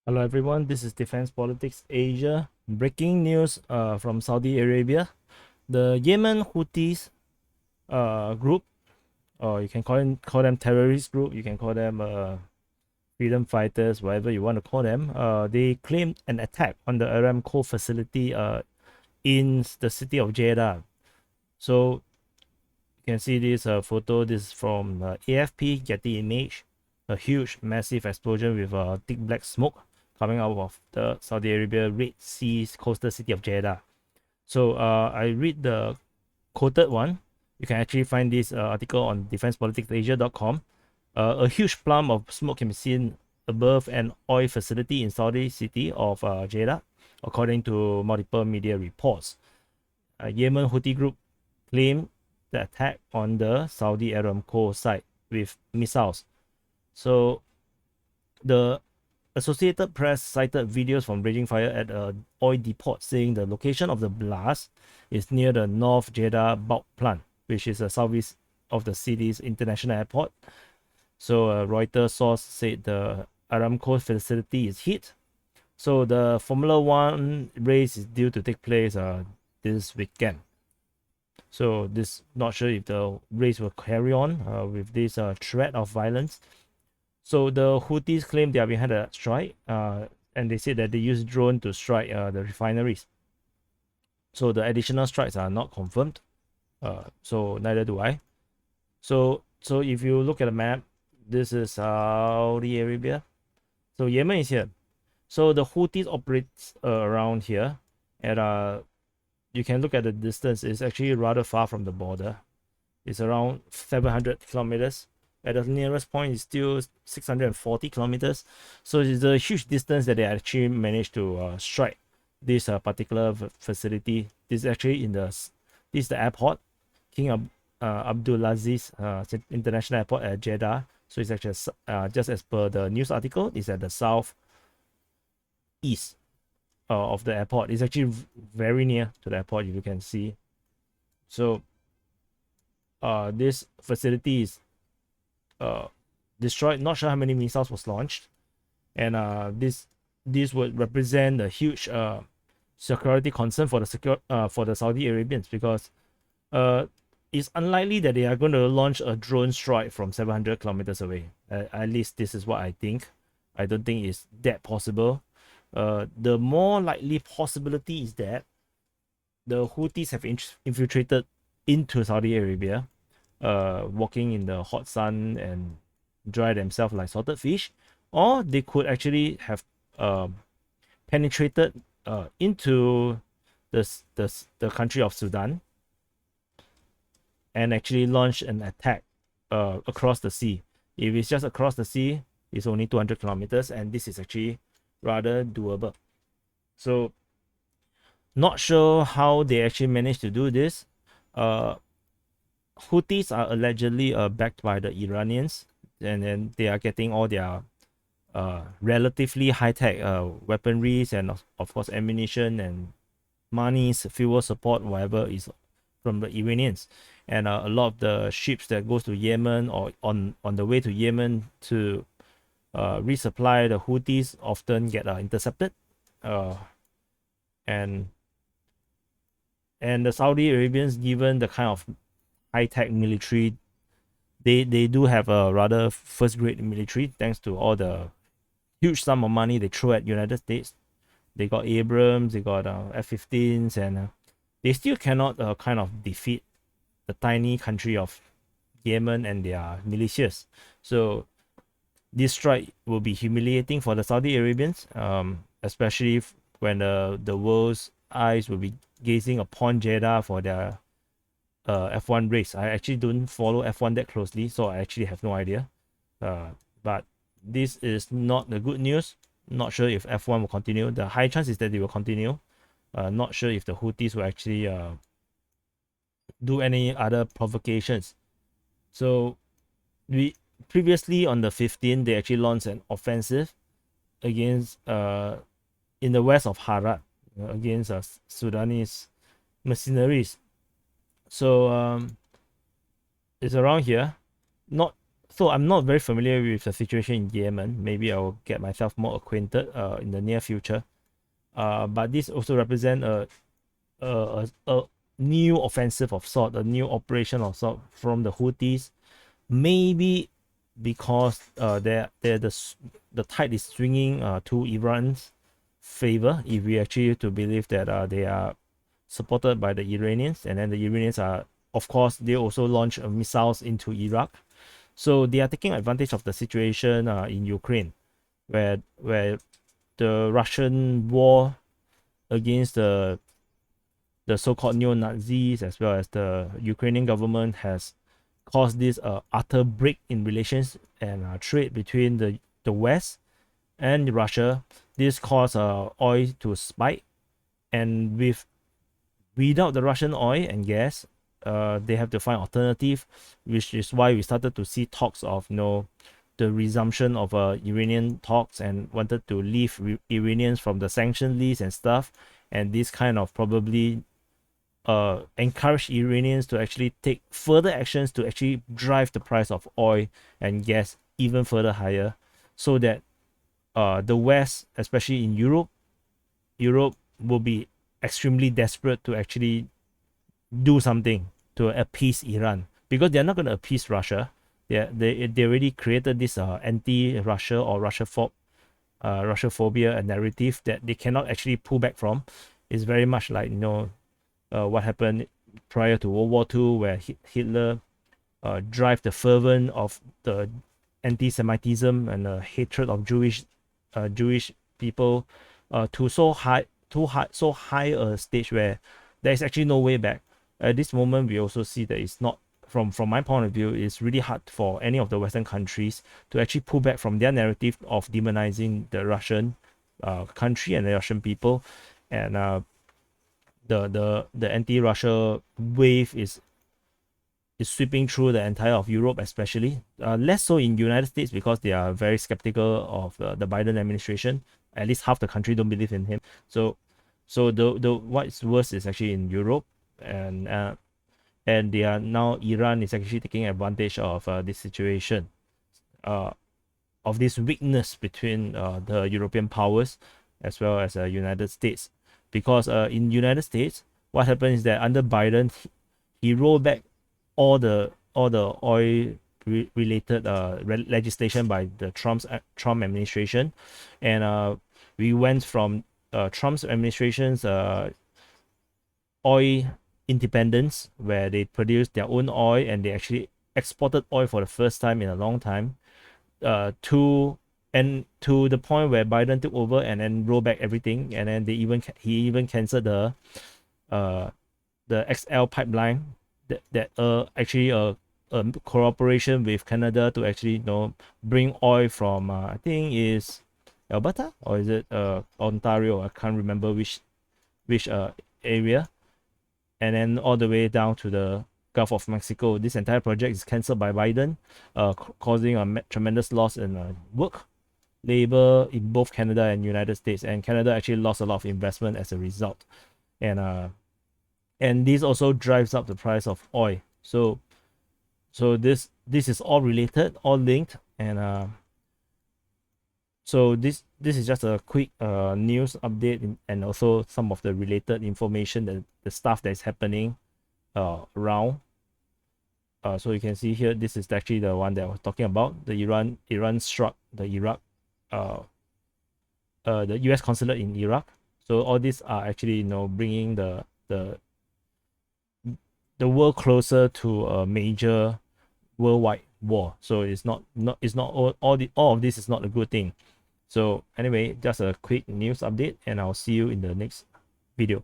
Hello everyone, this is Defense Politics Asia. Breaking news from Saudi Arabia. The Yemen Houthis group, or you can call them terrorist group, you can call them freedom fighters, whatever you want to call them. They claimed an attack on the Aramco facility in the city of Jeddah. So you can see this photo. This is from AFP Getty image. A huge, massive explosion with thick black smoke coming out of the Saudi Arabia Red Sea coastal city of Jeddah. So I read the quoted one. You can actually find this article on defensepoliticsasia.com. A huge plume of smoke can be seen above an oil facility in Saudi city of Jeddah, according to multiple media reports. Yemen Houthi group claimed the attack on the Saudi Aramco site with missiles. So the Associated Press cited videos from raging fire at an oil depot, saying the location of the blast is near the North Jeddah Bulk Plant, which is a southeast of the city's international airport. So a Reuters source said the Aramco facility is hit. So the Formula One race is due to take place this weekend. So this not sure if the race will carry on with this threat of violence. So the Houthis claim they are behind the strike, and they said that they use drone to strike the refineries. So the additional strikes are not confirmed. So neither do I. So if you look at the map, this is Saudi Arabia. So Yemen is here. So the Houthis operates around here, and you can look at the distance. It's actually rather far from the border. It's around 700 kilometers. At the nearest point is still 640 kilometers. So it's a huge distance that they actually managed to strike this particular facility. This is actually this is the airport, King Abdulaziz International Airport at Jeddah. So it's actually just as per the news article, it's at the south east of the airport. It's actually very near to the airport, if you can see. So this facility is destroyed. Not sure how many missiles was launched, and this would represent a huge security concern for the Saudi Arabians, because it's unlikely that they are going to launch a drone strike from 700 kilometers away. At least this is what I think. I don't think it's that possible. The more likely possibility is that the Houthis have infiltrated into Saudi Arabia, walking in the hot sun and dry themselves like salted fish, or they could actually have penetrated into the country of Sudan and actually launch an attack across the sea. If it's just across the sea, it's only 200 kilometers, and this is actually rather doable. So not sure how they actually managed to do this. Houthis are allegedly backed by the Iranians, and then they are getting all their relatively high-tech weaponries and of course ammunition and monies, fuel support, whatever is from the Iranians. And a lot of the ships that goes to Yemen or on the way to Yemen to resupply the Houthis often get intercepted. And the Saudi Arabians, given the kind of high-tech military, they do have a rather first-grade military, thanks to all the huge sum of money they throw at United States. They got Abrams, they got F-15s, and they still cannot kind of defeat the tiny country of Yemen and their militias. So this strike will be humiliating for the Saudi Arabians, especially when the world's eyes will be gazing upon Jeddah for their F1 race. I actually don't follow F1 that closely, so I actually have no idea. But this is not the good news. Not sure if F1 will continue. The high chance is that they will continue. Not sure if the Houthis will actually do any other provocations. So we previously on the 15th, they actually launched an offensive against in the west of Harat against Sudanese mercenaries. So it's around here, not So I'm not very familiar with the situation in Yemen. Maybe I will get myself more acquainted in the near future. But this also represent a new offensive of sort, a new operation of sort from the Houthis. Maybe because the tide is swinging to Iran's favor, if we actually to believe that they are supported by the Iranians, and then the Iranians are, of course, they also launch missiles into Iraq. So they are taking advantage of the situation in Ukraine, where the Russian war against the so-called neo-Nazis as well as the Ukrainian government has caused this utter break in relations and trade between the West and Russia. This caused oil to spike, and without the Russian oil and gas, they have to find alternative, which is why we started to see talks of the resumption of Iranian talks and wanted to leave Iranians from the sanction list and stuff, and this kind of probably encourage Iranians to actually take further actions to actually drive the price of oil and gas even further higher, so that the West, especially in Europe will be extremely desperate to actually do something to appease Iran, because they're not going to appease Russia. They already created this anti-Russia or Russophobia narrative that they cannot actually pull back from. It's very much like what happened prior to World War II, where Hitler drive the fervent of the anti-Semitism and hatred of Jewish people to so high a stage where there is actually no way back. At this moment, we also see that it's not, from my point of view, it's really hard for any of the Western countries to actually pull back from their narrative of demonizing the Russian country and the Russian people, and the anti-Russia wave is sweeping through the entire of Europe, especially less so in United States, because they are very skeptical of the Biden administration. At least half the country don't believe in him. So the what's worse is actually in Europe, and they are now, Iran is actually taking advantage of this situation, of this weakness between the European powers as well as United States. Because in United States, what happened is that under Biden, he rolled back all the oil related legislation by the Trump administration, and we went from Trump's administration's oil independence, where they produced their own oil and they actually exported oil for the first time in a long time, to the point where Biden took over and then rolled back everything, and then he even canceled the XL pipeline that actually a cooperation with Canada to actually bring oil from I think is Alberta, or is it Ontario? I can't remember which area, and then all the way down to the Gulf of Mexico. This entire project is cancelled by Biden, causing a tremendous loss in work, labor in both Canada and United States, and Canada actually lost a lot of investment as a result, and this also drives up the price of oil. So this is all related, all linked, and so this is just a quick news update, and also some of the related information, that the stuff that is happening around. So you can see here, this is actually the one that I was talking about. The Iran struck the Iraq, the US consulate in Iraq. So all these are actually bringing the world closer to a major worldwide war. So it's not all of this is not a good thing. So anyway, just a quick news update, and I'll see you in the next video.